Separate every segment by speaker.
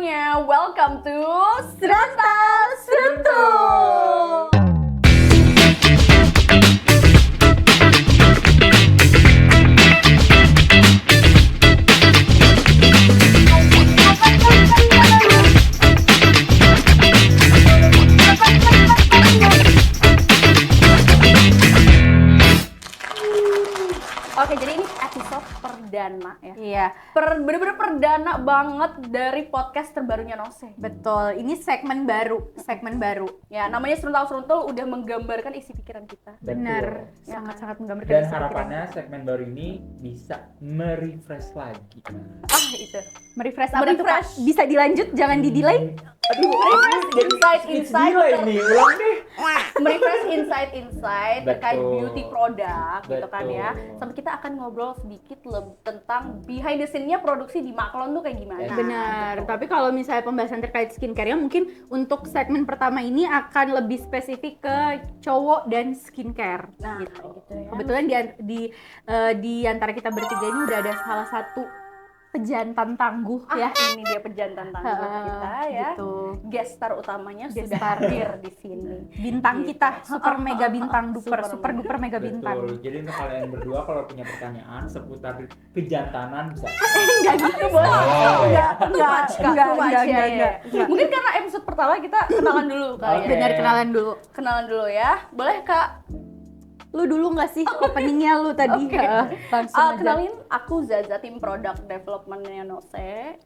Speaker 1: semuanya, welcome to Serantau Seruntuk. Oke, jadi ini episode perdana ya.
Speaker 2: Iya,
Speaker 1: Bener-bener perdana banget dari podcast terbarunya Nose.
Speaker 2: betul. Ini segmen baru.
Speaker 1: Ya, namanya Serantau Seruntul udah menggambarkan isi pikiran kita.
Speaker 2: Benar,
Speaker 1: Ya,
Speaker 2: sangat-sangat menggambarkan.
Speaker 3: Dan
Speaker 2: isi pikiran
Speaker 3: harapannya
Speaker 2: kita.
Speaker 3: segmen baru ini bisa merefresh lagi.
Speaker 1: Itu.
Speaker 2: Merefresh apa tuh, Kak?
Speaker 1: Merefresh.
Speaker 2: Bisa dilanjut, jangan di-delay.
Speaker 3: Aduh,
Speaker 1: Refresh insight
Speaker 3: ini ulang deh.
Speaker 1: merefresh insight terkait
Speaker 3: Betul.
Speaker 1: beauty product gitu kan ya.
Speaker 3: Betul.
Speaker 1: Sampai kita akan ngobrol sedikit tentang behind the scene-nya produksi di Maklon tuh kayak gimana.
Speaker 3: Yes.
Speaker 2: Benar,
Speaker 1: Gitu.
Speaker 2: tapi kalau misalnya pembahasan terkait skincare-nya mungkin untuk segmen pertama ini akan lebih spesifik ke cowok dan skincare.
Speaker 1: Nah,
Speaker 2: gitu.
Speaker 1: gitu ya.
Speaker 2: Kebetulan di antara kita bertiga ini udah ada salah satu pejantan tangguh ya.
Speaker 1: Ini dia pejantan tangguh kita ya.
Speaker 2: Gitu.
Speaker 1: Guest star utamanya
Speaker 2: Guest
Speaker 1: sudah
Speaker 2: star.
Speaker 1: hadir di sini.
Speaker 2: Bintang
Speaker 1: Gitu.
Speaker 2: kita super mega bintang duper,
Speaker 1: Super
Speaker 2: super duper mega bintang.
Speaker 3: Betul. Jadi untuk kalian berdua kalau punya pertanyaan seputar kejantanan bisa.
Speaker 2: Enggak gitu, Bos.
Speaker 1: Enggak,
Speaker 2: Enggak.
Speaker 1: ya. Mungkin karena episode pertama kita kenalan dulu kali ya.
Speaker 3: Oke.
Speaker 2: Benar, kenalan dulu.
Speaker 1: Kenalan dulu ya. Boleh Kak?
Speaker 2: Lu dulu nggak sih openingnya lu tadi?
Speaker 1: Oke.
Speaker 2: Langsung aja.
Speaker 1: Kenalin, aku Zaza, tim product development-nya Nose.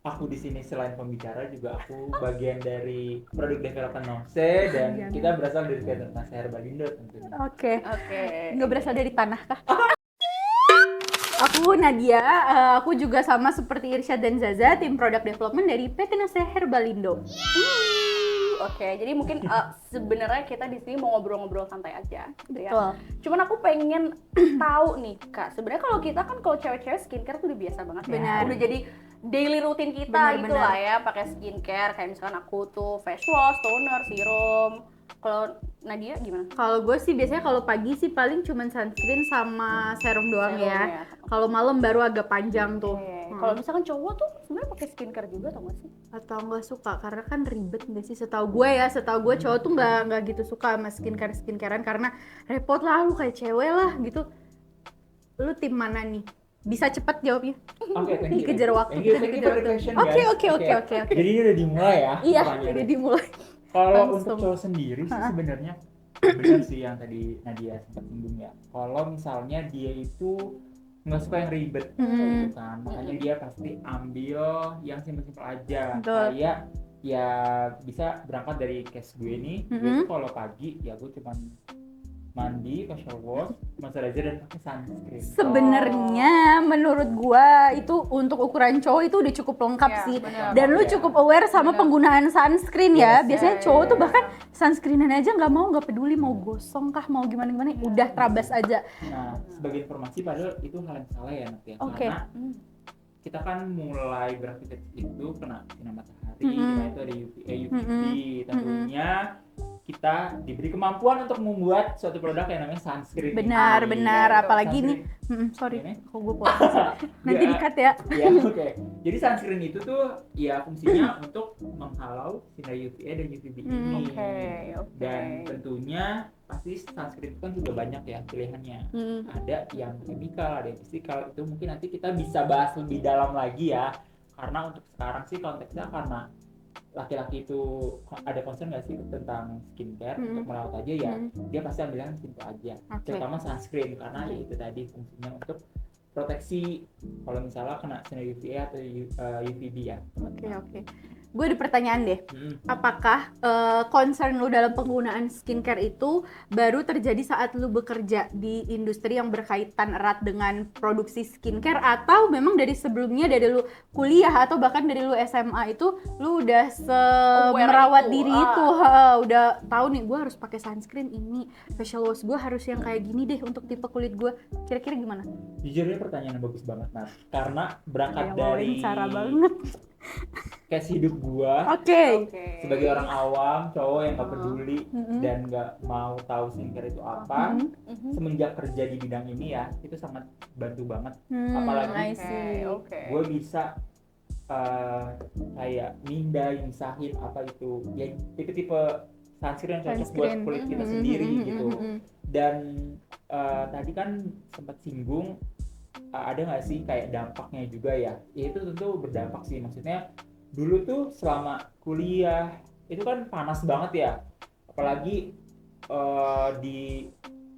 Speaker 3: Aku di sini selain pembicara juga aku bagian dari produk development Nose dan
Speaker 2: Iya.
Speaker 3: kita berasal dari PT Nase Herbalindo tentunya.
Speaker 2: Oke.
Speaker 1: Oke.
Speaker 2: Nggak berasal dari tanah kah? Aku Nadia, aku juga sama seperti Irsyad dan Zaza, tim product development dari PT Nase Herbalindo.
Speaker 1: Oke, jadi mungkin sebenarnya kita di sini mau ngobrol-ngobrol santai aja, gitu ya.
Speaker 2: Betul.
Speaker 1: Cuman aku pengen tahu nih Kak, sebenarnya kalau kita kan kalau cewek-cewek skincare tuh udah biasa banget ya.
Speaker 2: Benar.
Speaker 1: Udah jadi daily routine kita
Speaker 2: Benar,
Speaker 1: gitu
Speaker 2: benar.
Speaker 1: lah ya, pakai skincare. Kayak misalkan aku tuh face wash, toner, serum. Kalau Nadia gimana?
Speaker 2: Kalau gue sih biasanya kalau pagi sih paling cuman sunscreen sama serum doang
Speaker 1: Serum
Speaker 2: ya. Kalau malam baru agak panjang tuh.
Speaker 1: Oke. Kalau misalkan cowok tuh sebenarnya pakai skincare juga atau nggak sih?
Speaker 2: Atau nggak suka karena kan ribet nggak sih, setahu gue cowok tuh nggak gitu suka sama skincarean karena repot lah, lu kayak cewek lah gitu. Lu tim mana nih? Bisa cepet jawabnya.
Speaker 3: Oke, thank you.
Speaker 2: Dikejar waktu,
Speaker 3: Thank you
Speaker 2: kita
Speaker 3: for
Speaker 2: dikejar
Speaker 3: the
Speaker 2: waktu.
Speaker 3: question,
Speaker 2: Oke,
Speaker 3: guys.
Speaker 2: oke.
Speaker 3: Jadi ini udah dimulai ya.
Speaker 2: Iya,
Speaker 3: pertanyaannya.
Speaker 2: udah dimulai.
Speaker 3: Kalau
Speaker 2: Langsung.
Speaker 3: untuk cowok sendiri sih sebenarnya benar sih yang tadi Nadia sempat singgung ya. Kalau misalnya dia itu nggak suka yang ribet gitu kan, makanya dia pasti ambil yang simpel-simpel aja.
Speaker 2: Betul.
Speaker 3: Kayak ya bisa berangkat dari case gue nih. Gue tuh kalau pagi ya gue cuman mandi, facial wash, moisturizer dan pakai sunscreen.
Speaker 2: Sebenarnya menurut gua itu untuk ukuran cowok itu udah cukup lengkap
Speaker 1: Iya,
Speaker 2: sih.
Speaker 1: benar.
Speaker 2: Dan lu
Speaker 3: Iya.
Speaker 2: cukup aware sama penggunaan sunscreen ya.
Speaker 3: Yes.
Speaker 2: Biasanya
Speaker 1: Iya,
Speaker 2: cowok
Speaker 1: iya,
Speaker 2: tuh bahkan
Speaker 1: iya.
Speaker 2: sunscreenan aja nggak peduli mau gosong kah, mau gimana udah terabas aja.
Speaker 3: Nah, sebagai informasi padahal itu hal yang salah ya nanti ya.
Speaker 2: Oke.
Speaker 3: Karena kita kan mulai beraktivitas itu kena sinar matahari,
Speaker 2: Mm-mm.
Speaker 3: nah itu ada UVB. Tentunya kita diberi kemampuan untuk membuat suatu produk yang namanya sunscreen.
Speaker 2: Benar,
Speaker 3: ini.
Speaker 2: benar.
Speaker 3: Ya,
Speaker 2: Apalagi nih,
Speaker 3: sunscreen.
Speaker 2: sorry,
Speaker 3: Ini?
Speaker 2: kok gue potong sih. Nanti
Speaker 3: Ya.
Speaker 2: di-cut ya.
Speaker 3: Ya, oke. Jadi sunscreen itu tuh ya fungsinya untuk menghalau sinar UVA dan UVB ini.
Speaker 1: Oke.
Speaker 3: Dan tentunya pasti sunscreen itu kan juga banyak ya pilihannya. Ada yang chemical, ada yang physical. Itu mungkin nanti kita bisa bahas lebih dalam lagi ya. Karena untuk sekarang sih konteksnya karena laki-laki itu ada concern nggak sih tentang skincare untuk merawat aja ya, dia pasti ambil yang simple aja.
Speaker 2: Oke.
Speaker 3: Terutama sunscreen karena ya itu tadi fungsinya untuk proteksi kalau misalnya kena sinar UVA atau UVB ya.
Speaker 2: Oke. Gue ada pertanyaan deh.
Speaker 3: Mm.
Speaker 2: Apakah concern lu dalam penggunaan skincare itu baru terjadi saat lu bekerja di industri yang berkaitan erat dengan produksi skincare, atau memang dari sebelumnya, dari lu kuliah atau bahkan dari lu SMA itu lu udah
Speaker 1: Aware
Speaker 2: merawat
Speaker 1: itu,
Speaker 2: diri itu, udah tahu nih gue harus pakai sunscreen ini, facial wash gue harus yang kayak gini deh untuk tipe kulit gue. Kira-kira gimana?
Speaker 3: Jujur ini pertanyaan yang bagus banget Nat, karena berangkat
Speaker 2: Yang
Speaker 3: dari
Speaker 2: wawancara banget.
Speaker 3: case hidup gua
Speaker 2: Oke.
Speaker 3: sebagai orang awam, cowok yang nggak peduli dan nggak mau tahu skincare itu apa. Semenjak kerja di bidang ini ya, itu sangat bantu banget. Apalagi
Speaker 2: I see.
Speaker 1: Oke.
Speaker 3: gue bisa kayak mindahin, misahin apa itu ya tipe-tipe sunscreen yang cocok buat
Speaker 2: Sunscreen.
Speaker 3: kulit kita sendiri gitu. Dan tadi kan sempat singgung ada nggak sih kayak dampaknya juga ya? Ya itu tentu berdampak sih, maksudnya dulu tuh selama kuliah itu kan panas banget ya, apalagi di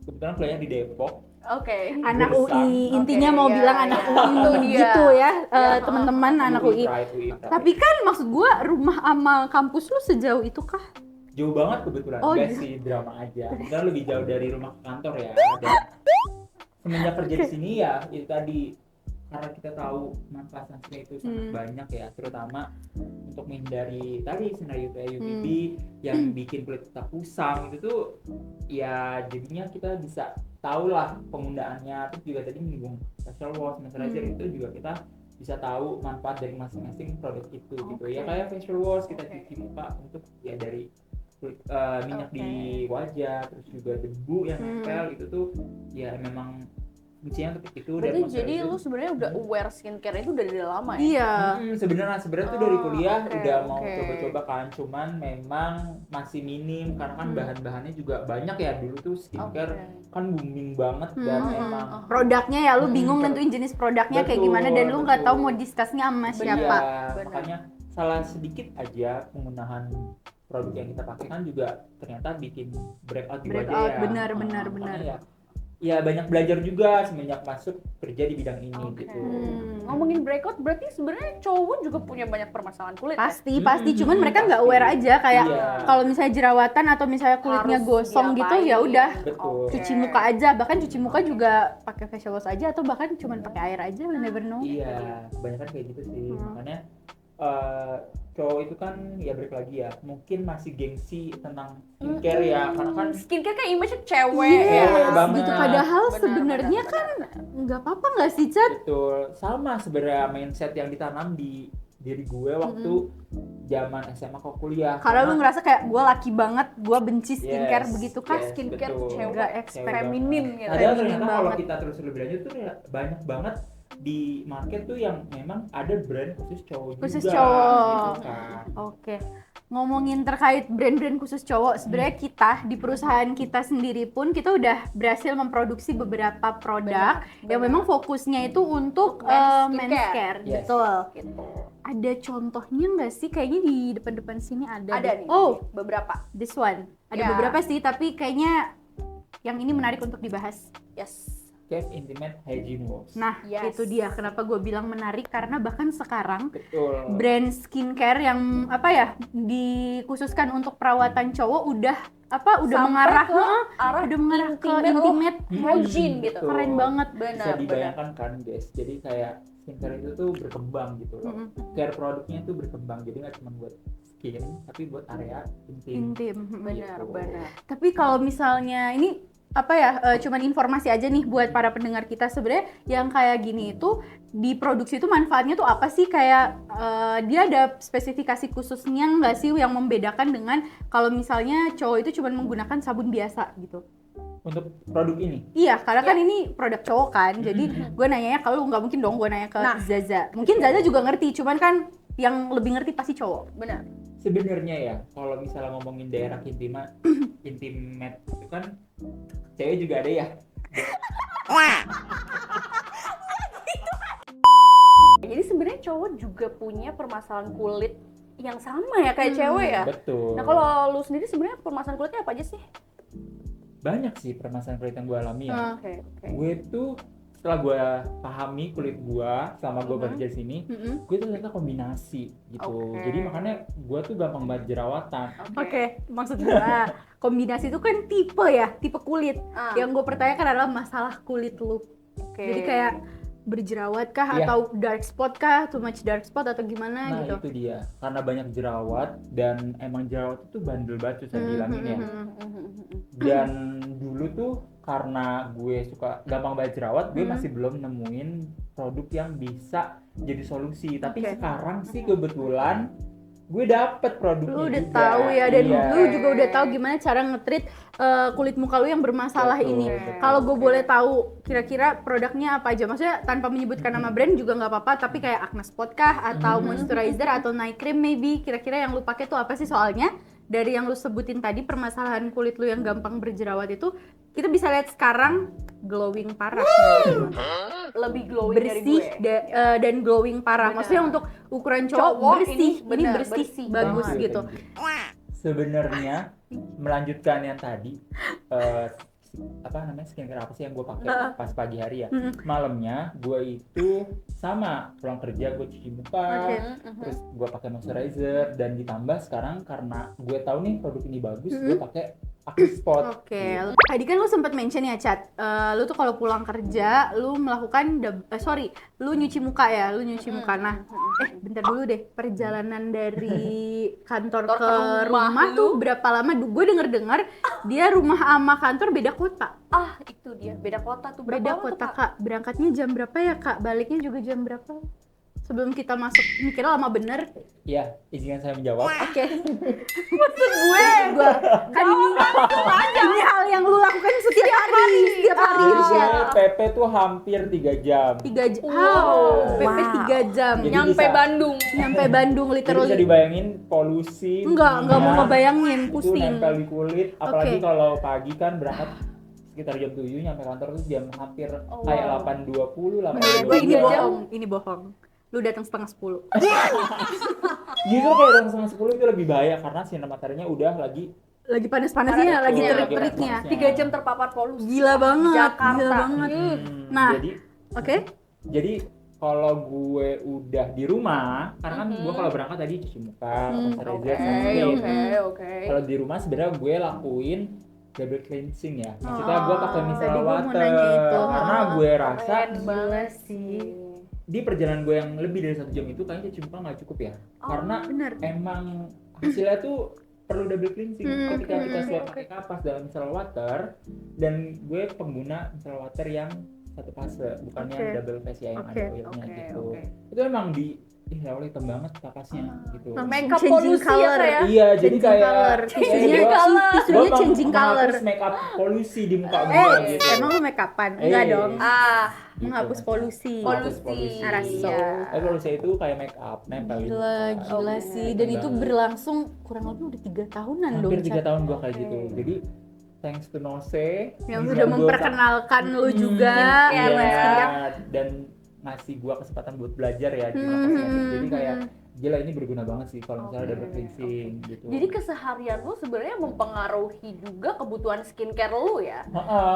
Speaker 3: kebetulan kuliahnya di Depok.
Speaker 1: Oke.
Speaker 2: Anak
Speaker 3: Gersang.
Speaker 2: UI, intinya
Speaker 1: Oke,
Speaker 2: mau
Speaker 1: iya,
Speaker 2: bilang anak
Speaker 1: iya.
Speaker 2: UI
Speaker 1: Itu dia.
Speaker 2: gitu ya,
Speaker 1: Ya,
Speaker 2: teman-teman anak UI.
Speaker 3: UI.
Speaker 2: Tapi kan maksud gua rumah sama kampus lu sejauh itu kah?
Speaker 3: Jauh banget kebetulan,
Speaker 2: Oh,
Speaker 3: enggak
Speaker 2: iya.
Speaker 3: sih, drama aja. Kebetulan lebih jauh dari rumah ke kantor ya. Dan semenjak kerja di sini ya itu tadi, karena kita tahu manfaat sunscreen itu sangat banyak ya, terutama untuk menghindari tadi sinar UVB yang bikin kulit kita kusam itu tuh ya, jadinya kita bisa tahu lah penggunaannya. Terus juga tadi menyinggung facial wash, moisturizer itu juga kita bisa tahu manfaat dari masing-masing produk itu gitu ya. Kayak facial wash kita cuci muka untuk ya dari minyak di wajah, terus juga debu yang nempel itu tuh ya memang kuncinya untuk itu.
Speaker 1: Berarti
Speaker 3: Dan
Speaker 1: jadi lu sebenarnya udah aware skincare itu dari lama ya?
Speaker 2: Iya.
Speaker 3: sebenarnya tuh dari kuliah
Speaker 1: oke,
Speaker 3: udah mau
Speaker 1: oke.
Speaker 3: coba-coba kan, cuman memang masih minim karena kan bahan-bahannya juga banyak ya. Dulu tuh skincare kan booming banget dan emang
Speaker 2: Produknya ya lu bingung nentuin jenis produknya kayak
Speaker 3: Betul,
Speaker 2: gimana, dan lu nggak tahu
Speaker 3: betul.
Speaker 2: mau discussnya sama
Speaker 3: iya,
Speaker 2: siapa.
Speaker 1: Benar.
Speaker 3: makanya salah sedikit aja penggunaan produk yang kita pakai kan juga ternyata bikin breakout di wajah
Speaker 2: Breakout,
Speaker 3: ya.
Speaker 2: benar,
Speaker 3: Makanya
Speaker 2: benar.
Speaker 3: ya banyak belajar juga semenjak masuk kerja di bidang ini gitu.
Speaker 1: Ngomongin breakout, berarti sebenarnya cowok juga punya banyak permasalahan kulit
Speaker 2: Pasti, cuman mereka nggak
Speaker 3: pasti.
Speaker 2: aware aja kayak
Speaker 3: Iya.
Speaker 2: kalau misalnya jerawatan atau misalnya kulitnya
Speaker 1: Harus
Speaker 2: gosong gitu
Speaker 1: diapain.
Speaker 2: ya udah
Speaker 3: Betul.
Speaker 2: cuci muka aja, bahkan cuci muka juga pakai facial wash aja atau bahkan cuman pakai air aja, we never know.
Speaker 3: Iya, kebanyakan kayak gitu sih. Makanya cowok itu kan ya balik lagi ya, mungkin masih gengsi tentang skincare ya, karena kan
Speaker 1: skincare kan image cewek
Speaker 2: Iya,
Speaker 3: Cewek banget.
Speaker 2: gitu. Padahal
Speaker 1: Benar,
Speaker 2: sebenarnya
Speaker 1: benar,
Speaker 2: kan nggak apa-apa nggak sih, Chat?
Speaker 3: betul sama sebenarnya mindset yang ditanam di diri gue waktu zaman SMA ke kuliah.
Speaker 2: Karena lu ngerasa kayak gue laki banget, gue benci skincare
Speaker 3: Yes,
Speaker 2: begitu kah?
Speaker 3: yes,
Speaker 1: skincare
Speaker 3: betul.
Speaker 1: cewek
Speaker 2: Nggak expect.
Speaker 1: feminin gitu.
Speaker 3: Padahal
Speaker 2: Feminin
Speaker 3: ternyata kalau
Speaker 2: banget.
Speaker 3: kita terus lebih lanjut tuh ya banyak banget di market tuh yang memang ada brand khusus cowok
Speaker 2: Khusus
Speaker 3: juga,
Speaker 2: cowok.
Speaker 3: gitu kan.
Speaker 2: Oke, ngomongin terkait brand-brand khusus cowok, sebenarnya kita di perusahaan kita sendiri pun kita udah berhasil memproduksi beberapa produk yang memang fokusnya itu untuk
Speaker 1: Men's
Speaker 2: men's
Speaker 1: skincare.
Speaker 2: care,
Speaker 3: Yes.
Speaker 2: betul.
Speaker 1: Gitu.
Speaker 2: Ada contohnya nggak sih? Kayaknya di depan-depan sini ada.
Speaker 1: Ada
Speaker 2: deh.
Speaker 1: nih
Speaker 2: Oh,
Speaker 1: beberapa.
Speaker 2: this one. Ada
Speaker 1: Ya.
Speaker 2: beberapa sih, tapi kayaknya yang ini menarik untuk dibahas.
Speaker 1: Yes.
Speaker 3: Cave Intimate Hygiene Wash.
Speaker 2: Nah,
Speaker 1: Yes.
Speaker 2: itu dia kenapa gue bilang menarik, karena bahkan sekarang
Speaker 3: Betul.
Speaker 2: brand skincare yang apa ya dikhususkan untuk perawatan cowok udah
Speaker 1: Sampai
Speaker 2: mengarah
Speaker 1: ke arah
Speaker 2: udah mengarah ke
Speaker 1: intimate,
Speaker 2: intimate.
Speaker 1: hygiene gitu.
Speaker 3: Betul.
Speaker 2: Keren banget.
Speaker 3: Bisa
Speaker 1: Benar, benar.
Speaker 3: dibayangkan kan guys, jadi kayak skincare itu tuh berkembang gitu loh. Care produknya itu berkembang, jadi nggak cuma buat skin tapi buat area intim.
Speaker 2: Intim.
Speaker 1: Benar,
Speaker 3: Gitu.
Speaker 1: benar.
Speaker 2: Tapi kalau misalnya ini apa ya, cuman informasi aja nih buat para pendengar kita, sebenarnya yang kayak gini itu diproduksi itu manfaatnya tuh apa sih? Kayak dia ada spesifikasi khususnya nggak sih yang membedakan dengan kalau misalnya cowok itu cuman menggunakan sabun biasa gitu?
Speaker 3: Untuk produk ini
Speaker 2: Iya, karena kan ini produk cowok kan, jadi gue nanyanya, kalau nggak mungkin dong gue nanya ke
Speaker 1: Nah.
Speaker 2: Zaza. Mungkin Zaza juga ngerti, cuman kan yang lebih ngerti pasti cowok.
Speaker 1: Benar.
Speaker 3: sebenarnya ya, kalau misalnya ngomongin daerah intimate itu kan cewek juga ada ya.
Speaker 1: Jadi sebenarnya cowok juga punya permasalahan kulit yang sama ya kayak cewek ya.
Speaker 3: Betul.
Speaker 1: Nah kalau lu sendiri sebenarnya permasalahan kulitnya apa aja sih?
Speaker 3: Banyak sih permasalahan kulit yang gue alami ya.
Speaker 1: Oke, oke.
Speaker 3: Gue tuh setelah gue pahami kulit gue selama gue kerja sini, gue tuh ternyata kombinasi gitu.
Speaker 1: Oke.
Speaker 3: Jadi makanya gue tuh gampang banget jerawatan.
Speaker 2: Oke, maksud gue kombinasi itu kan tipe kulit.
Speaker 1: Ah.
Speaker 2: Yang gue pertanyakan adalah masalah kulit lu.
Speaker 1: Oke.
Speaker 2: Jadi kayak berjerawat kah
Speaker 3: Iya.
Speaker 2: atau dark spot kah, too much dark spot atau gimana
Speaker 3: Nah
Speaker 2: gitu.
Speaker 3: itu dia, karena banyak jerawat dan emang jerawat itu bandel banget susah dihilangin ya. Dan dulu tuh karena gue suka gampang banget jerawat, gue masih belum nemuin produk yang bisa jadi solusi. Tapi
Speaker 2: Oke.
Speaker 3: sekarang sih kebetulan gue dapet produknya
Speaker 2: Lu udah
Speaker 3: juga.
Speaker 2: tahu ya, dan
Speaker 3: Iya.
Speaker 2: lu juga udah tahu gimana cara nge-treat kulit muka lu yang bermasalah
Speaker 3: Betul,
Speaker 2: ini.
Speaker 3: betul.
Speaker 2: Kalau gue boleh tahu kira-kira produknya apa aja, maksudnya tanpa menyebutkan nama brand juga nggak apa-apa, tapi kayak acne spot kah atau moisturizer atau night cream maybe, kira-kira yang lu pakai tuh apa sih? Soalnya dari yang lu sebutin tadi, permasalahan kulit lu yang gampang berjerawat itu kita bisa lihat sekarang glowing parah.
Speaker 1: Lebih glowing dari gue.
Speaker 2: Bersih dan glowing parah.
Speaker 1: Benar.
Speaker 2: Maksudnya untuk ukuran
Speaker 1: Cowok
Speaker 2: cowok bersih,
Speaker 1: ini benar,
Speaker 2: bersih,
Speaker 1: bersih
Speaker 2: bagus
Speaker 3: banget.
Speaker 2: gitu.
Speaker 3: Sebenarnya melanjutkan yang tadi apa namanya skincare apa sih yang gue pakai pas pagi hari ya. Malamnya gue itu sama pulang kerja gue cuci muka,
Speaker 2: Oke.
Speaker 3: terus gue pakai moisturizer, dan ditambah sekarang karena gue tahu nih produk ini bagus, gue pakai acne spot.
Speaker 2: Oke, tadi kan lu sempat mention ya, Chat, lu tuh kalau pulang kerja, lu melakukan, lu nyuci muka ya, lu nyuci muka. Nah, bentar dulu deh, perjalanan dari kantor ke rumah tuh berapa lama? Gue denger-dengar dia rumah sama kantor beda kota.
Speaker 1: Ah, itu dia. Beda kota tuh. Berapa
Speaker 2: Beda
Speaker 1: lama tuh,
Speaker 2: kota, Kak. Berangkatnya jam berapa ya, Kak? Baliknya juga jam berapa? Sebelum kita masuk, mikirnya lama bener.
Speaker 3: Ya, izinkan saya menjawab.
Speaker 2: Oke. Maksud gue kan ini hal yang lu lakukan setiap hari,
Speaker 3: Jadi
Speaker 2: Chef.
Speaker 3: PP tuh hampir 3 jam.
Speaker 2: 3 jam. PP 3 jam.
Speaker 3: Jadi
Speaker 1: Nyampe
Speaker 3: bisa-
Speaker 1: Bandung.
Speaker 2: Nyampe Bandung
Speaker 3: Jadi bisa
Speaker 2: literally.
Speaker 3: dibayangin polusi.
Speaker 2: Enggak mau
Speaker 3: minyak,
Speaker 2: ngebayangin,
Speaker 3: itu
Speaker 2: pusing.
Speaker 3: nempel di kulit, apalagi
Speaker 2: Oke.
Speaker 3: kalau pagi kan berangkat sekitar jam 7 nyampe kantor tuh jam hampir kayak 8.20,
Speaker 2: Menurut gue ini
Speaker 3: 8.22.
Speaker 2: bohong, ini bohong. Lu datang setengah 10.
Speaker 3: Justru kalau jam setengah 10 itu lebih bahaya karena sinar mataharinya udah lagi
Speaker 2: Lagi panas-panasnya, lagi
Speaker 3: Betul,
Speaker 2: terik-teriknya.
Speaker 3: lagi
Speaker 1: 3 jam terpapar polusi.
Speaker 2: Gila banget,
Speaker 1: Jakarta.
Speaker 2: gila banget. Nah,
Speaker 3: jadi
Speaker 2: Oke.
Speaker 3: jadi kalau gue udah di rumah, karena kan gue kalau berangkat tadi cuci muka, moisturizer, sunscreen.
Speaker 1: Oke.
Speaker 3: Kalau di rumah sebenarnya gue lakuin double cleansing ya. Maksudnya gue pakai
Speaker 2: tadi
Speaker 3: micellar
Speaker 2: gue mau
Speaker 3: water
Speaker 2: nanya itu.
Speaker 3: karena gue rasa
Speaker 1: Keren banget sih.
Speaker 3: di perjalanan gue yang lebih dari 1 jam itu kayaknya cuci muka nggak cukup ya. Karena
Speaker 2: Bener.
Speaker 3: emang hasilnya tuh perlu double cleansing ketika kita swab
Speaker 1: oke.
Speaker 3: pakai kapas dalam micellar water, dan gue pengguna micellar water yang satu fase, bukannya
Speaker 2: Oke.
Speaker 3: double phase ya yang
Speaker 2: Oke,
Speaker 3: ada oilnya
Speaker 1: oke,
Speaker 3: gitu.
Speaker 1: oke.
Speaker 3: Itu emang ya Allah hitam banget kapasnya gitu.
Speaker 1: Makeup
Speaker 2: Changing
Speaker 1: polusi ya,
Speaker 2: color.
Speaker 1: Kak, ya?
Speaker 3: Iya, jadi
Speaker 2: Changing
Speaker 3: kayak
Speaker 2: color. Tisunya
Speaker 3: gue
Speaker 2: changing color.
Speaker 3: menghapus makeup polusi di muka gue gitu.
Speaker 2: Emang lu make upan? Enggak dong.
Speaker 3: Gitu,
Speaker 2: Menghapus
Speaker 3: Mas.
Speaker 2: polusi.
Speaker 3: Menghapus
Speaker 1: Polusi.
Speaker 2: Araso.
Speaker 1: Iya.
Speaker 3: Tapi polusi itu kayak make up, nempel di
Speaker 2: Gila,
Speaker 3: muka.
Speaker 2: gila sih. Dan itu berlangsung kurang lebih udah 3 tahunan dong.
Speaker 3: Hampir 3
Speaker 2: Chat.
Speaker 3: tahun gue kayak gitu. Jadi thanks to Nose
Speaker 2: Yang
Speaker 3: bisa
Speaker 2: sudah
Speaker 3: gua
Speaker 2: memperkenalkan lu juga.
Speaker 1: skincare
Speaker 3: Iya,
Speaker 1: ya.
Speaker 3: dan ngasih gua kesempatan buat belajar ya di makeup. Jadi kayak gila ini berguna banget sih kalau misalnya double cleansing gitu.
Speaker 1: Jadi keseharian lu sebenarnya mempengaruhi juga kebutuhan skincare lu ya.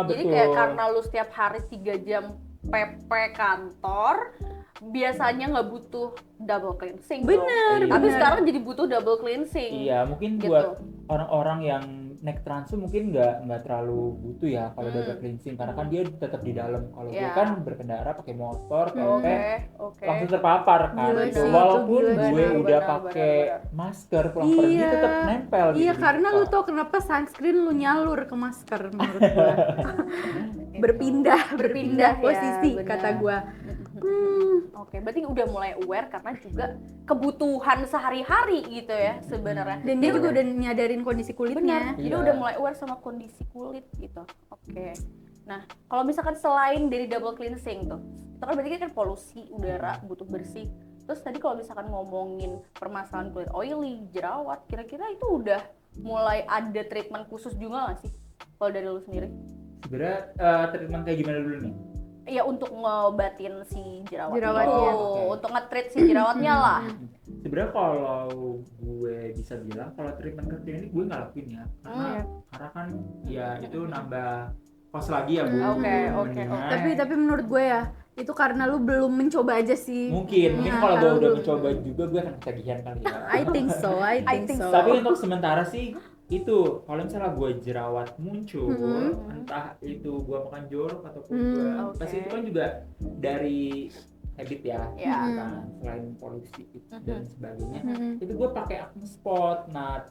Speaker 1: Jadi
Speaker 3: betul.
Speaker 1: kayak karena lu setiap hari 3 jam PP kantor, biasanya nggak butuh double cleansing.
Speaker 2: Bener,
Speaker 1: Tapi
Speaker 2: bener.
Speaker 1: sekarang jadi butuh double cleansing.
Speaker 3: Iya, mungkin
Speaker 1: Gitu.
Speaker 3: buat orang-orang yang naik transu mungkin nggak terlalu butuh ya kalau double cleansing, karena kan dia tetap di dalam. Kalau gue
Speaker 1: Iya.
Speaker 3: kan berkendara pakai motor, PP,
Speaker 1: Oke.
Speaker 3: langsung terpapar kan.
Speaker 2: Gila
Speaker 3: Gitu.
Speaker 2: sih,
Speaker 3: Walaupun
Speaker 2: itu gila
Speaker 3: gue
Speaker 1: sih.
Speaker 3: udah
Speaker 1: Benar,
Speaker 3: pakai
Speaker 1: benar.
Speaker 3: masker pulang pergi
Speaker 2: Iya.
Speaker 3: tetap nempel.
Speaker 2: Iya,
Speaker 3: gitu di
Speaker 2: karena
Speaker 3: muka.
Speaker 2: lu tau kenapa sunscreen lu nyalur ke masker menurut gua. berpindah
Speaker 1: ya,
Speaker 2: posisi
Speaker 1: benar.
Speaker 2: kata gua.
Speaker 1: Oke, berarti udah mulai aware karena juga kebutuhan sehari-hari gitu ya sebenarnya.
Speaker 2: Dan dia juga udah nyadarin kondisi kulitnya.
Speaker 1: Benar. Jadi
Speaker 3: Iya.
Speaker 1: udah mulai aware sama kondisi kulit gitu. Oke. Nah, kalau misalkan selain dari double cleansing tuh, itu kan berarti kan polusi udara butuh bersih. Terus tadi kalau misalkan ngomongin permasalahan kulit oily, jerawat, kira-kira itu udah mulai ada treatment khusus juga nggak sih? Kalau dari lu sendiri?
Speaker 3: Sebenarnya treatment kayak gimana dulu nih?
Speaker 1: Ya untuk ngobatin si jerawat
Speaker 2: Jerawatnya.
Speaker 1: itu,
Speaker 3: Oke.
Speaker 1: untuk nge-treat si jerawatnya lah.
Speaker 3: Sebenarnya kalau gue bisa bilang kalau treatment ke klinik gue nggak lakuin ya, karena kan ya itu nambah cost lagi ya Bu.
Speaker 1: Oke, oke,
Speaker 3: Mendingan-
Speaker 2: Tapi menurut gue ya, itu karena lu belum mencoba aja sih.
Speaker 3: mungkin
Speaker 2: Nah,
Speaker 3: kalau gue
Speaker 2: kalau
Speaker 3: udah
Speaker 2: belum.
Speaker 3: mencoba juga gue akan ketagihan kali ya.
Speaker 2: I think so.
Speaker 3: Tapi untuk sementara sih itu kalau misalnya gue jerawat muncul, entah itu gue makan jorok ataupun gue
Speaker 1: oke.
Speaker 3: pasti itu kan juga dari habit ya,
Speaker 1: Ya.
Speaker 3: kan selain polusi dan sebagainya. Itu gue pakai acne spot. Nah,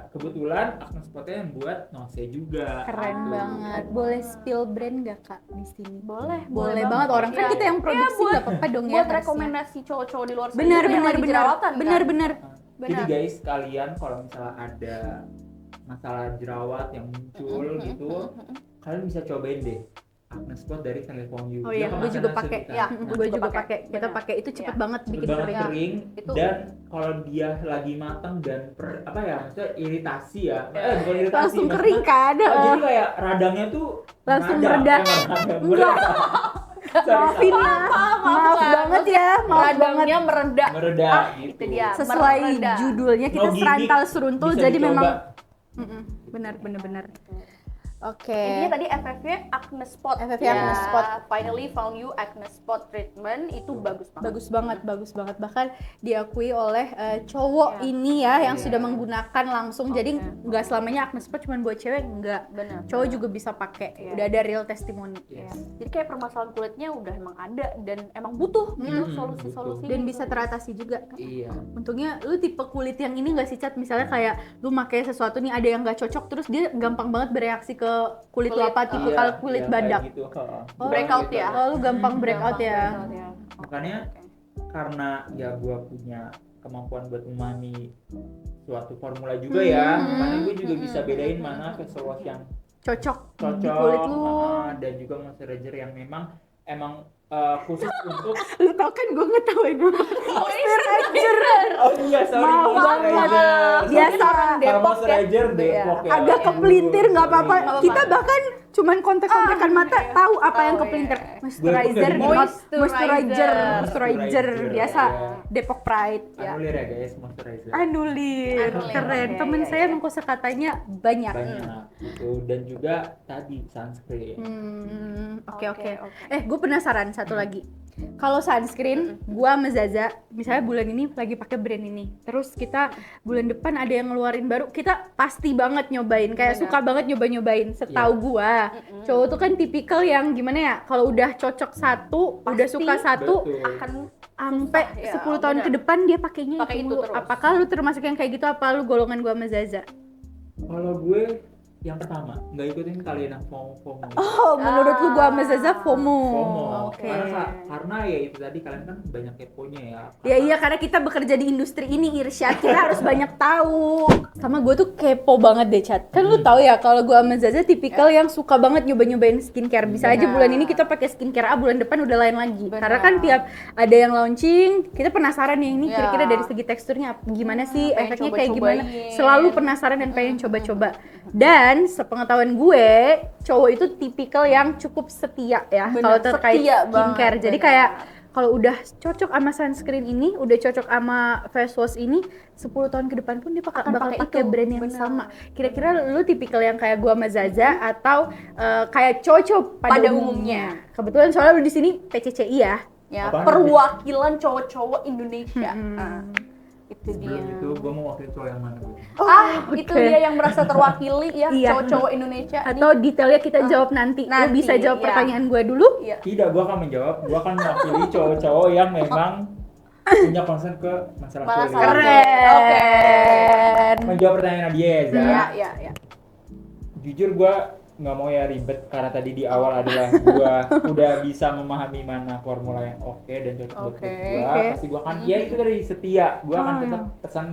Speaker 3: kebetulan acne spotnya yang buat Nose juga.
Speaker 2: Keren
Speaker 3: Gitu.
Speaker 2: banget. Boleh spill brand gak, Kak, di sini?
Speaker 1: Boleh
Speaker 2: Boleh banget, orang kan
Speaker 1: Iya.
Speaker 2: kita yang produksi
Speaker 1: Iya,
Speaker 2: nggak apa-apa dong ya.
Speaker 1: Buat
Speaker 2: harusnya.
Speaker 1: rekomendasi cowok-cowok di luar sana
Speaker 2: Benar
Speaker 1: yang
Speaker 2: benar
Speaker 1: lagi
Speaker 2: benar.
Speaker 1: jerawatan, kan?
Speaker 2: Benar benar.
Speaker 3: Jadi
Speaker 1: Benar.
Speaker 3: guys, kalian kalau misalnya ada masalah jerawat yang muncul gitu, kalian bisa cobain deh Acne Spot dari Telephone You.
Speaker 2: Oh
Speaker 3: Dia
Speaker 2: iya, gue
Speaker 3: kemasan
Speaker 2: juga
Speaker 3: langsung
Speaker 2: pakai.
Speaker 3: kita.
Speaker 1: Ya,
Speaker 3: Nah,
Speaker 2: Gue juga
Speaker 1: pakai.
Speaker 2: pakai. Kita
Speaker 1: Benar.
Speaker 2: pakai itu cepet
Speaker 1: Iya.
Speaker 2: banget
Speaker 3: cepet
Speaker 2: bikin
Speaker 3: banget
Speaker 2: kering.
Speaker 3: kering,
Speaker 1: Itu-
Speaker 3: dan kalau dia lagi matang dan apa ya, maksudnya iritasi ya, bukan iritasi,
Speaker 2: Langsung
Speaker 3: maksudnya-
Speaker 2: kering kan?
Speaker 3: Oh, jadi kayak radangnya tuh
Speaker 2: Langsung
Speaker 3: mereda.
Speaker 2: mereda. Maafin ya, maaf
Speaker 1: bukan.
Speaker 2: banget ya, maaf banget.
Speaker 1: Radangnya mereda.
Speaker 3: mereda
Speaker 1: Itu
Speaker 3: gitu.
Speaker 1: dia.
Speaker 2: Sesuai
Speaker 1: Mereda.
Speaker 2: judulnya kita
Speaker 3: No gimmick,
Speaker 2: serantal seruntul,
Speaker 3: bisa
Speaker 2: jadi
Speaker 3: dicoba.
Speaker 2: memang benar. Oke.
Speaker 1: Intinya tadi FFV Acne Spot.
Speaker 2: FFV
Speaker 1: Ya,
Speaker 2: Acne Spot.
Speaker 1: Finally found you Acne Spot treatment itu bagus banget.
Speaker 2: Bagus banget, bahkan diakui oleh cowok
Speaker 1: Iya.
Speaker 2: ini ya yang
Speaker 3: Iya.
Speaker 2: sudah menggunakan langsung. Jadi
Speaker 1: Oke.
Speaker 2: nggak selamanya Acne Spot cuma buat cewek, nggak.
Speaker 1: Benar.
Speaker 2: Cowok juga bisa pakai.
Speaker 1: Iya.
Speaker 2: Udah ada real testimoni.
Speaker 3: Yes.
Speaker 1: Ya. Jadi kayak permasalahan kulitnya udah emang ada dan emang butuh gitu solusi-solusi.
Speaker 2: Dan
Speaker 1: gitu.
Speaker 2: bisa teratasi juga.
Speaker 3: Iya.
Speaker 2: Untungnya lu tipe kulit yang ini nggak sih, Cat? Misalnya kayak lu pakai sesuatu nih ada yang nggak cocok, terus dia gampang banget bereaksi ke kulit lu, apa tipe
Speaker 3: Iya,
Speaker 2: kalau kulit
Speaker 3: iya,
Speaker 2: badak.
Speaker 3: kayak gitu.
Speaker 2: Oh,
Speaker 1: breakout
Speaker 3: gitu.
Speaker 1: ya.
Speaker 2: Oh, lu gampang breakout
Speaker 1: Gampang
Speaker 2: ya.
Speaker 1: breakout ya.
Speaker 3: Makanya
Speaker 1: Oke.
Speaker 3: karena ya gua punya kemampuan buat memahami suatu formula juga ya, makanya gue juga bisa bedain mana face wash yang
Speaker 2: Cocok
Speaker 3: cocok
Speaker 2: di kulit lu.
Speaker 3: dan juga moisturizer yang memang emang khusus untuk
Speaker 2: Lu tau kan gue ngetawain moisturizer.
Speaker 3: oh iya sorry
Speaker 2: Maaf
Speaker 3: moisturizer.
Speaker 2: banget. Biasa
Speaker 3: Kalau
Speaker 1: Depok ya.
Speaker 3: moisturizer Depok ya.
Speaker 2: Agak
Speaker 3: Aduh,
Speaker 2: kepelintir nggak apa-apa.
Speaker 3: sorry.
Speaker 2: Kita bahkan cuman kontek-kontekan mata tahu apa yang
Speaker 1: Tahu,
Speaker 2: kepelintir.
Speaker 1: iya.
Speaker 2: Moisturizer,
Speaker 3: Gue pun
Speaker 2: moisturizer,
Speaker 1: Moisturizer.
Speaker 2: moisturizer biasa.
Speaker 3: Iya.
Speaker 2: Depok Pride ya.
Speaker 3: Anulir ya guys moisturizer.
Speaker 2: Anulir,
Speaker 1: Anulir,
Speaker 2: keren.
Speaker 1: iya,
Speaker 2: Temen
Speaker 1: iya,
Speaker 2: saya
Speaker 1: iya.
Speaker 2: emang kosakatanya banyak.
Speaker 3: Banyak gitu dan juga tadi sunscreen.
Speaker 2: Oke.
Speaker 1: Oke.
Speaker 2: Gue penasaran satu lagi. Kalau sunscreen, gua sama Zaza, misalnya bulan ini lagi pakai brand ini, terus kita bulan depan ada yang ngeluarin baru, kita pasti banget nyobain, kayak
Speaker 1: Benar.
Speaker 2: suka banget nyobain. Setahu gua, cowok tuh kan tipikal yang gimana ya, kalau udah cocok satu, udah
Speaker 1: Pasti
Speaker 2: suka satu,
Speaker 3: Betul.
Speaker 1: Akan
Speaker 2: sampai
Speaker 1: ya,
Speaker 2: 10 tahun
Speaker 1: benar.
Speaker 2: ke depan dia pakainya
Speaker 1: Pakai
Speaker 2: itu
Speaker 1: itu
Speaker 2: mulu.
Speaker 1: terus.
Speaker 2: Apakah lu termasuk yang kayak gitu? Apa lu golongan gua sama Zaza?
Speaker 3: Kalau gue yang pertama nggak ikutin kalian yang FOMO.
Speaker 2: Oh, menurut lu gua sama Zaza FOMO.
Speaker 3: FOMO.
Speaker 2: Oke.
Speaker 3: Karena ya itu tadi kalian kan banyak keponya ya.
Speaker 2: Ya iya, karena kita bekerja di industri ini, Irsyad, kita harus banyak tahu. Sama gue tuh kepo banget deh, Chat. Kan lu tahu ya kalau gue sama Zaza tipikal yang suka banget nyobain skincare. Bisa aja
Speaker 1: Benar.
Speaker 2: bulan ini kita pakai skincare A, bulan depan udah lain lagi.
Speaker 1: Benar.
Speaker 2: Karena kan tiap ada yang launching, kita penasaran nih ini
Speaker 1: Ya.
Speaker 2: kira-kira dari segi teksturnya gimana sih,
Speaker 1: pengen
Speaker 2: efeknya kayak gimana.
Speaker 1: coba-cobain.
Speaker 2: Selalu penasaran dan pengen coba-coba. Dan sepengetahuan gue, cowok itu tipikal yang cukup setia ya
Speaker 1: Benar,
Speaker 2: kalau terkait
Speaker 1: setia
Speaker 2: skincare.
Speaker 1: banget,
Speaker 2: Jadi
Speaker 1: benar.
Speaker 2: kayak kalau udah cocok sama sunscreen ini, udah cocok sama face wash ini, 10 tahun ke depan pun dia bakal
Speaker 1: Akan pakai
Speaker 2: pakai
Speaker 1: itu,
Speaker 2: brand yang
Speaker 1: benar.
Speaker 2: sama. Kira-kira lu tipikal yang kayak gua sama Zaza atau kayak cowok pada
Speaker 1: Pada
Speaker 2: umumnya? Kebetulan soalnya lu di sini PCCI ya.
Speaker 1: ya
Speaker 3: Apaan?
Speaker 1: perwakilan cowok-cowok Indonesia. Itu dia.
Speaker 3: Sebelum itu gue mau wakil cowok yang mana gue?
Speaker 1: Itu dia yang merasa terwakili ya,
Speaker 2: Iya.
Speaker 1: cowok-cowok Indonesia.
Speaker 2: Atau detailnya kita jawab nanti. Lu
Speaker 1: nanti,
Speaker 2: bisa jawab
Speaker 1: ya.
Speaker 2: pertanyaan gue dulu?
Speaker 1: Iya.
Speaker 3: Tidak, gue akan menjawab. Gue akan mewakili cowok-cowok yang memang punya concern ke masalah
Speaker 1: Masalah
Speaker 3: kulit.
Speaker 2: Keren.
Speaker 1: Oke.
Speaker 3: Menjawab pertanyaan Nadia ya, Za.
Speaker 1: Iya.
Speaker 3: Jujur gue nggak mau ya ribet karena tadi di awal adalah gue udah bisa memahami mana formula yang oke dan cocok buat
Speaker 1: Oke,
Speaker 3: gue.
Speaker 2: oke.
Speaker 3: Pasti gue akan, ya itu dari setia. Gue akan
Speaker 2: Oh,
Speaker 3: tetap pesan,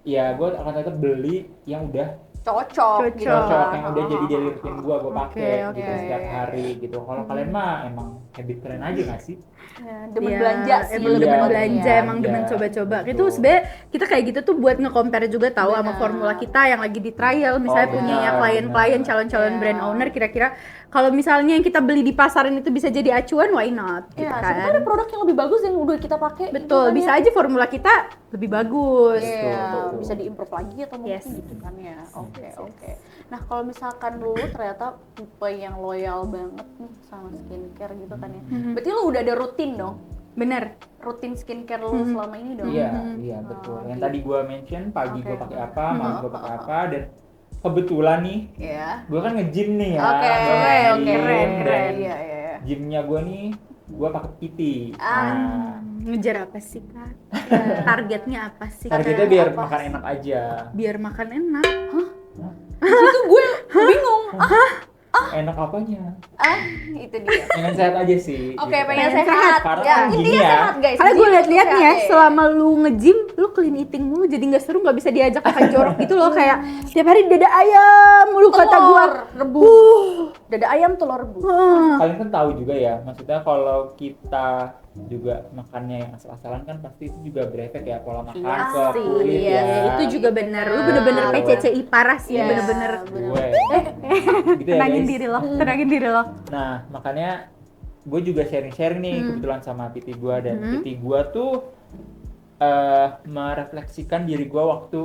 Speaker 3: ya gue akan tetap beli yang udah
Speaker 1: Cocok. gitu.
Speaker 3: cocok, yang udah jadi daily routine gue pakai
Speaker 2: Oke,
Speaker 3: gitu
Speaker 1: oke.
Speaker 3: setiap hari gitu. Kalau kalian mah emang habit kalian aja nggak sih?
Speaker 1: Ya, demen
Speaker 2: Iya,
Speaker 1: belanja sih.
Speaker 2: emang
Speaker 3: Iya,
Speaker 2: demen
Speaker 3: iya,
Speaker 2: belanja, emang demen
Speaker 3: iya.
Speaker 2: coba-coba.
Speaker 3: Betul.
Speaker 2: Itu sebenarnya kita kayak gitu tuh buat nge-compare juga tahu sama
Speaker 1: Benar.
Speaker 2: formula kita yang lagi di trial, misalnya
Speaker 3: Oh,
Speaker 2: punya ya
Speaker 3: benar,
Speaker 2: klien-klien,
Speaker 3: benar.
Speaker 2: calon-calon
Speaker 1: Iya.
Speaker 2: brand owner, kira-kira kalau misalnya yang kita beli di pasaran itu bisa jadi acuan, why not? Gitu
Speaker 1: Ya,
Speaker 2: kan.
Speaker 1: siapa tahu ada produk yang lebih bagus yang udah kita pakai.
Speaker 2: Betul,
Speaker 1: gitu kan
Speaker 2: bisa
Speaker 1: ya.
Speaker 2: aja formula kita lebih bagus.
Speaker 1: Iya,
Speaker 3: Betul.
Speaker 1: bisa diimprove lagi atau mungkin
Speaker 2: Yes.
Speaker 1: gitu kan ya. Oke. Nah, kalau misalkan lu ternyata tipe yang loyal banget nih sama skincare gitu kan ya. Berarti lu udah ada rutin dong.
Speaker 2: Bener.
Speaker 1: Rutin skincare lu selama ini dong.
Speaker 3: Iya betul. Yang tadi gue mention pagi gue
Speaker 1: Oke.
Speaker 3: pakai apa, malam gue pakai apa, dan kebetulan nih
Speaker 1: Iya.
Speaker 3: gue kan nge-gym nih ya.
Speaker 1: Oke,
Speaker 3: Gua
Speaker 1: oke,
Speaker 3: nge-gym,
Speaker 2: keren,
Speaker 3: dan
Speaker 2: keren.
Speaker 1: Iya.
Speaker 3: Gymnya gue nih, gue pakai PT. Nah,
Speaker 2: Ngejar apa sih, Kak? Targetnya apa sih, Kak?
Speaker 3: targetnya biar makan enak aja.
Speaker 2: Biar makan enak.
Speaker 1: Itu gue bingung.
Speaker 3: Enak apanya?
Speaker 1: Itu dia.
Speaker 3: Pengen sehat aja sih.
Speaker 1: Oke,
Speaker 3: gitu.
Speaker 1: pengen
Speaker 2: Pengen
Speaker 1: sehat.
Speaker 3: Karena
Speaker 1: Ya,
Speaker 3: kan gini
Speaker 1: intinya
Speaker 3: ya.
Speaker 1: sehat guys.
Speaker 2: Karena gue
Speaker 1: Intinya
Speaker 2: liat-liat nih ya,
Speaker 1: sehat,
Speaker 2: selama lu nge-gym, lu clean eating mulu, jadi nggak seru, nggak bisa diajak makan jorok gitu loh. Kayak tiap hari dada ayam mulu kata gue.
Speaker 1: telur rebus. Dada ayam telur rebus.
Speaker 3: Kalian kan tahu juga ya, maksudnya kalau kita juga makannya yang asal-asalan kan pasti itu juga berefek ya pola makan
Speaker 1: Iya
Speaker 3: ke
Speaker 1: sih,
Speaker 3: kulit
Speaker 1: iya
Speaker 3: ya.
Speaker 2: Itu juga bener, lu bener-bener
Speaker 3: Bener.
Speaker 2: PCCI parah sih,
Speaker 1: Iya,
Speaker 2: bener-bener.
Speaker 3: Gue. Gitu ya
Speaker 2: Tenangin
Speaker 3: guys.
Speaker 2: diri lo, tenangin diri lo.
Speaker 3: Nah, makanya gue juga sharing-sharing nih kebetulan sama PT gue dan PT gue tuh merefleksikan diri gue waktu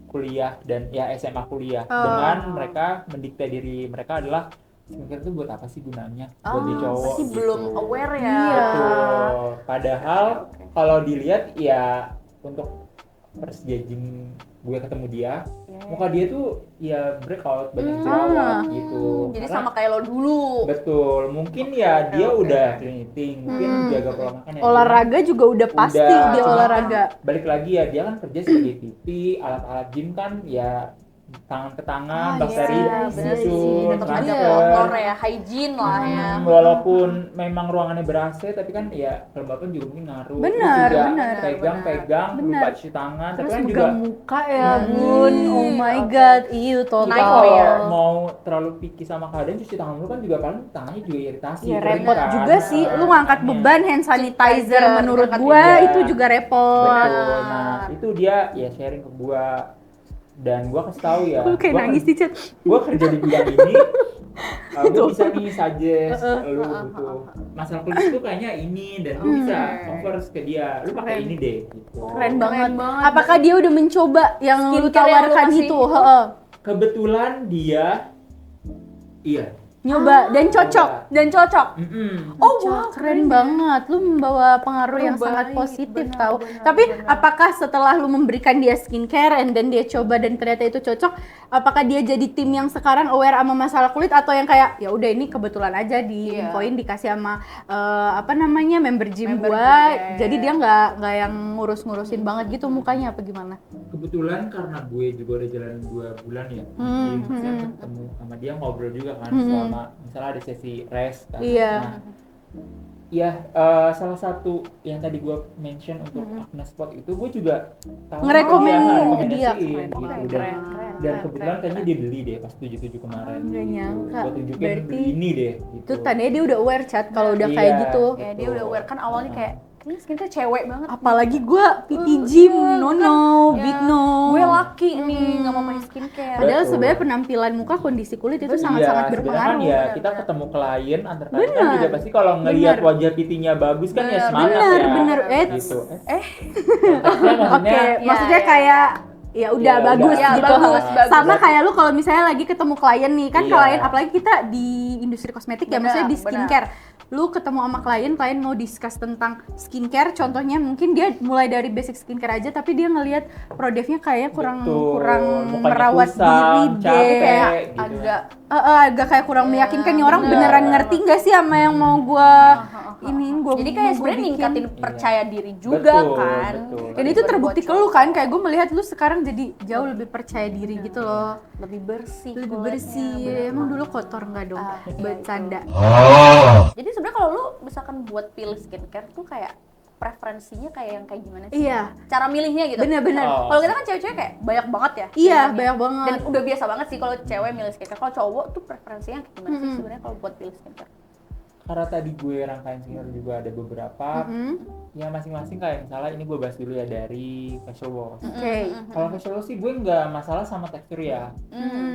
Speaker 3: kuliah dan ya SMA kuliah dengan mereka mendikte diri mereka adalah skincare itu buat apa sih gunanya buat di cowok
Speaker 1: Pasti
Speaker 3: gitu.
Speaker 1: belum aware ya.
Speaker 2: Iya.
Speaker 3: Betul. Padahal kalau dilihat ya untuk first judging gue ketemu dia, muka dia tuh ya breakout banyak jerawat gitu.
Speaker 1: Jadi
Speaker 3: Karena-
Speaker 1: sama kayak lo dulu.
Speaker 3: Betul, mungkin ya dia udah clean eating, mungkin jaga pola makan ya.
Speaker 2: Olahraga juga udah pasti
Speaker 3: Udah,
Speaker 2: dia
Speaker 3: cuma
Speaker 2: olahraga.
Speaker 3: kan balik lagi ya dia kan kerja sebagai PT, alat-alat gym kan ya tangan ke tangan, bakteri
Speaker 1: Iya, bener sih.
Speaker 3: muncul,
Speaker 1: Tetap ada
Speaker 3: transfer.
Speaker 1: kotor ya, hygiene lah ya.
Speaker 3: Walaupun memang ruangannya ber-AC tapi kan ya kelembapan juga mungkin ngaruh. Terus
Speaker 2: Benar,
Speaker 3: juga
Speaker 2: benar.
Speaker 3: pegang-pegang,
Speaker 2: Benar.
Speaker 3: lupa cuci tangan, tapi
Speaker 2: Terus
Speaker 3: kan juga
Speaker 2: pegang muka ya bun, oh my god, iu
Speaker 3: kita
Speaker 2: total.
Speaker 1: Nightmare.
Speaker 3: mau terlalu picky sama keadaan cuci tangan dulu kan juga paling tangannya juga iritasi.
Speaker 2: Ya
Speaker 3: kering
Speaker 2: repot
Speaker 3: kan.
Speaker 2: juga sih, lu ngangkat
Speaker 3: Makanya.
Speaker 2: beban hand sanitizer
Speaker 1: Iya,
Speaker 2: menurut
Speaker 1: ngangkat
Speaker 2: gua
Speaker 3: iya.
Speaker 2: itu juga repot.
Speaker 3: Betul. Nah, itu dia ya sharing ke gua dan gua kasih tahu ya.
Speaker 2: Lu kayak
Speaker 3: gua
Speaker 2: nangis sih, Chat.
Speaker 3: Gua kerja di bidang ini. Gua bisa nih suggest lu butuh masalah kulit itu kayaknya ini dan lu bisa offer ke dia. Lu pakai ini deh gitu.
Speaker 2: Keren banget.
Speaker 1: banget.
Speaker 2: Apakah dia udah mencoba yang lu
Speaker 1: Skincare yang lu
Speaker 2: tawarkan
Speaker 1: kasih
Speaker 2: itu?
Speaker 1: itu?
Speaker 2: Heeh.
Speaker 3: Kebetulan dia iya.
Speaker 2: Nyoba dan cocok.
Speaker 1: Dan cocok.
Speaker 2: Oh wow, keren banget. Lu membawa pengaruh yang
Speaker 1: Baik,
Speaker 2: sangat positif
Speaker 1: benar,
Speaker 2: tau.
Speaker 1: benar,
Speaker 2: Tapi
Speaker 1: benar.
Speaker 2: apakah setelah lu memberikan dia skincare and then dia coba dan ternyata itu cocok, apakah dia jadi tim yang sekarang aware sama masalah kulit atau yang kayak ya udah ini kebetulan aja di
Speaker 1: Iya.
Speaker 2: infoin dikasih sama apa namanya member gym
Speaker 1: Member
Speaker 2: gua,
Speaker 1: gym, ya,
Speaker 2: jadi
Speaker 1: ya.
Speaker 2: dia nggak yang ngurus-ngurusin banget gitu mukanya apa gimana?
Speaker 3: Kebetulan karena gue juga udah jalan 2 bulan ya, jadi saya ketemu sama dia ngobrol juga kan selama misalnya ada sesi rest kan.
Speaker 2: Iya.
Speaker 3: Nah, ya salah satu yang tadi gue mention untuk acne spot itu gue juga tahu
Speaker 2: Ngerekomen dia.
Speaker 3: rekomendasiin gitu
Speaker 1: Keren,
Speaker 3: dan
Speaker 1: keren,
Speaker 3: dan kebetulan kayaknya dia beli deh pas 77 kemarin.
Speaker 2: Nggak nyangka.
Speaker 3: Gue tunjukin
Speaker 2: Berarti
Speaker 3: beli ini deh gitu.
Speaker 2: Itu tandanya dia udah aware chat kalau udah kayak
Speaker 3: Iya.
Speaker 2: gitu.
Speaker 1: Ya dia udah aware kan awalnya kayak ini skincare cewek banget.
Speaker 2: Apalagi gua PT gym, no,
Speaker 1: Ya,
Speaker 2: big no.
Speaker 1: Gue laki nih nggak mau pakai skincare.
Speaker 2: Padahal
Speaker 3: Betul.
Speaker 2: sebenarnya penampilan muka, kondisi kulit itu sangat-sangat
Speaker 3: Iya, sebenarnya
Speaker 2: berpengaruh.
Speaker 3: kan ya
Speaker 1: Benar,
Speaker 3: kita
Speaker 1: benar.
Speaker 3: ketemu klien antar klien kan
Speaker 2: Benar.
Speaker 3: juga pasti kalau ngelihat
Speaker 2: Benar.
Speaker 3: wajah PT-nya bagus kan ya
Speaker 1: Benar,
Speaker 3: semangat
Speaker 2: benar,
Speaker 3: ya.
Speaker 2: benar.
Speaker 3: Gitu.
Speaker 2: Oke,
Speaker 3: maksudnya
Speaker 2: maksudnya
Speaker 1: ya.
Speaker 2: kayak ya udah
Speaker 3: Ya,
Speaker 2: bagus
Speaker 3: udah.
Speaker 2: gitu.
Speaker 1: Ya, bagus.
Speaker 2: Sama kayak lu kalau misalnya lagi ketemu klien nih, kan
Speaker 3: Iya.
Speaker 2: klien apalagi kita di industri kosmetik ya,
Speaker 1: Benar,
Speaker 2: maksudnya di
Speaker 1: benar.
Speaker 2: skincare. Lu ketemu sama klien mau discuss tentang skincare, contohnya mungkin dia mulai dari basic skincare aja tapi dia ngelihat produknya kayaknya kurang
Speaker 3: Betul,
Speaker 2: kurang
Speaker 3: mukanya
Speaker 2: merawat
Speaker 3: kusam,
Speaker 2: diri deh.
Speaker 3: capek,
Speaker 2: Kayak
Speaker 3: gitu.
Speaker 1: agak
Speaker 2: agak kayak kurang meyakinkan nih orang
Speaker 1: benar.
Speaker 2: beneran ngerti gak sih sama yang mau gua gua
Speaker 1: jadi
Speaker 2: mau
Speaker 1: kayak
Speaker 2: gua
Speaker 1: sebenarnya
Speaker 2: bikin.
Speaker 1: ningkatin
Speaker 3: Iya.
Speaker 1: percaya diri juga
Speaker 3: Betul,
Speaker 1: kan.
Speaker 3: betul.
Speaker 2: Dan itu terbukti ke lu kan, kayak gue melihat lu sekarang jadi jauh lebih percaya diri gitu loh,
Speaker 1: Lebih bersih.
Speaker 2: lebih
Speaker 1: kulitnya,
Speaker 2: bersih.
Speaker 1: bener.
Speaker 2: Emang dulu kotor nggak dong?
Speaker 1: Iya,
Speaker 2: Bercanda.
Speaker 1: Jadi sebenarnya kalau lu misalkan buat pilih skincare tuh kayak preferensinya kayak yang kayak gimana sih?
Speaker 2: Iya,
Speaker 1: Cara milihnya gitu.
Speaker 2: bener-bener.
Speaker 3: Oh.
Speaker 1: Kalau kita kan cewek-cewek kayak banyak banget ya.
Speaker 2: Iya,
Speaker 1: pilihannya.
Speaker 2: banyak banget.
Speaker 1: Dan udah biasa banget sih kalau cewek milih skincare. Kalau cowok tuh preferensinya kayak gimana sih sebenarnya kalau buat pilih skincare?
Speaker 3: karena tadi gue rangkaian skincare juga ada beberapa ya masing-masing kayak misalnya ini gue bahas dulu ya dari facial wash.
Speaker 2: Oke.
Speaker 3: Kalau facial wash sih gue nggak masalah sama tekstur ya.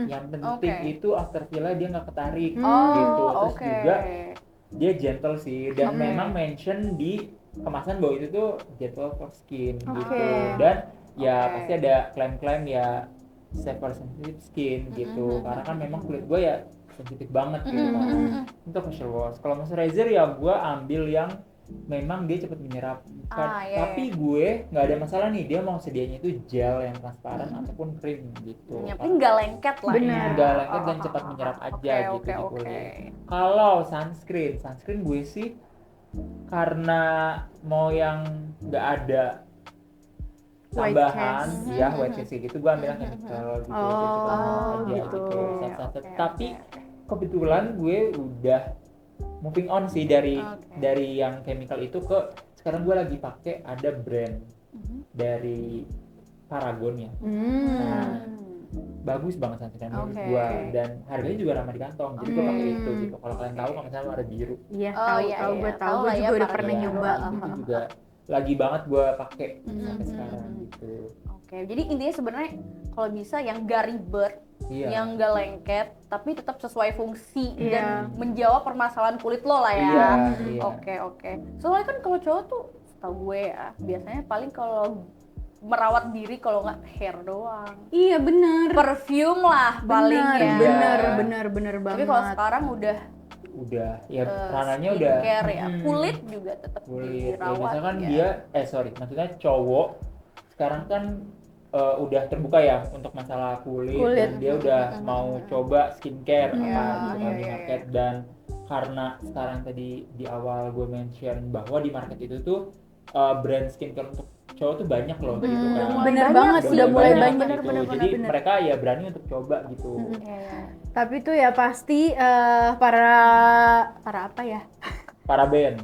Speaker 3: Yang penting
Speaker 1: Oke.
Speaker 3: itu afterfeel-nya dia nggak ketarik
Speaker 1: Oh,
Speaker 3: gitu. Terus
Speaker 1: oke.
Speaker 3: juga dia gentle sih dan memang mention di kemasan bahwa itu tuh gentle for skin gitu. Dan ya pasti ada klaim-klaim ya safe for sensitive skin gitu. Karena kan memang kulit gue ya sensitif banget gitu kan. Untuk facial wash. Kalau moisturizer ya gue ambil yang memang dia cepat menyerap.
Speaker 1: Iya,
Speaker 3: Tapi gue nggak ada masalah nih dia mau sedianya itu gel yang transparan ataupun krim gitu.
Speaker 1: Yang penting nggak lengket lah.
Speaker 2: Benar.
Speaker 3: Nggak lengket dan cepat menyerap aja gitu
Speaker 1: Oke,
Speaker 3: di
Speaker 1: oke.
Speaker 3: kulit. Kalau sunscreen gue sih karena mau yang nggak ada
Speaker 2: White
Speaker 3: tambahan,
Speaker 2: cast.
Speaker 3: ya white cast gitu, gue ambil yang chemical gitu,
Speaker 2: Oh,
Speaker 3: jadi cepat menyerap aja
Speaker 2: gitu.
Speaker 3: gitu. Tapi kebetulan gue udah moving on sih dari
Speaker 1: Oke.
Speaker 3: yang chemical itu ke sekarang gue lagi pakai ada brand dari Paragon ya. Nah, bagus banget sunscreen menurut
Speaker 1: Oke.
Speaker 3: gua dan harganya juga ramah di kantong. Jadi gua pakai itu gitu. Kalau kalian tahu kalau misalnya warna biru.
Speaker 2: Iya,
Speaker 1: Oh,
Speaker 2: tahu
Speaker 1: iya,
Speaker 2: tahu
Speaker 1: iya.
Speaker 2: gue
Speaker 1: Tahu
Speaker 2: tahu, gue
Speaker 1: lah ya,
Speaker 2: juga udah
Speaker 1: Paragon.
Speaker 2: pernah
Speaker 3: Iya,
Speaker 2: nyoba.
Speaker 3: itu juga lagi banget gua pakai sampai
Speaker 1: Mhm.
Speaker 3: sekarang gitu.
Speaker 1: Oke, jadi intinya sebenarnya kalau bisa yang gak ribet,
Speaker 3: Iya.
Speaker 1: yang gak lengket, tapi tetap sesuai fungsi
Speaker 2: Iya.
Speaker 1: dan menjawab permasalahan kulit lo lah ya.
Speaker 3: Iya, iya.
Speaker 1: Oke. Soalnya kan kalau cowok tuh, setahu gue ya, biasanya paling kalau merawat diri kalau nggak hair doang,
Speaker 2: Iya, bener.
Speaker 1: perfume lah paling ya.
Speaker 2: Bener banget.
Speaker 1: Tapi kalau sekarang udah
Speaker 3: Udah ya rananya udah
Speaker 1: skincare ya,
Speaker 3: mm,
Speaker 1: kulit juga tetap
Speaker 3: kulit. Ya,
Speaker 1: dirawat
Speaker 3: misalkan
Speaker 1: ya.
Speaker 3: maksudnya cowok sekarang kan udah terbuka ya untuk masalah kulit, dan dia udah mau coba skincare
Speaker 2: Iya,
Speaker 3: apa gitu kan di
Speaker 1: iya.
Speaker 3: market. Dan karena sekarang tadi di awal gue mention bahwa di market itu tuh brand skincare untuk cowok tuh banyak loh gitu kan.
Speaker 1: Udah mulai
Speaker 2: Bener
Speaker 1: banyak
Speaker 2: banget,
Speaker 1: sih,
Speaker 2: udah mulai banyak.
Speaker 3: gitu.
Speaker 1: bener,
Speaker 3: Jadi
Speaker 1: bener.
Speaker 3: mereka ya berani untuk coba gitu.
Speaker 1: Iya.
Speaker 2: Tapi tuh ya pasti para apa ya?
Speaker 3: Paraben.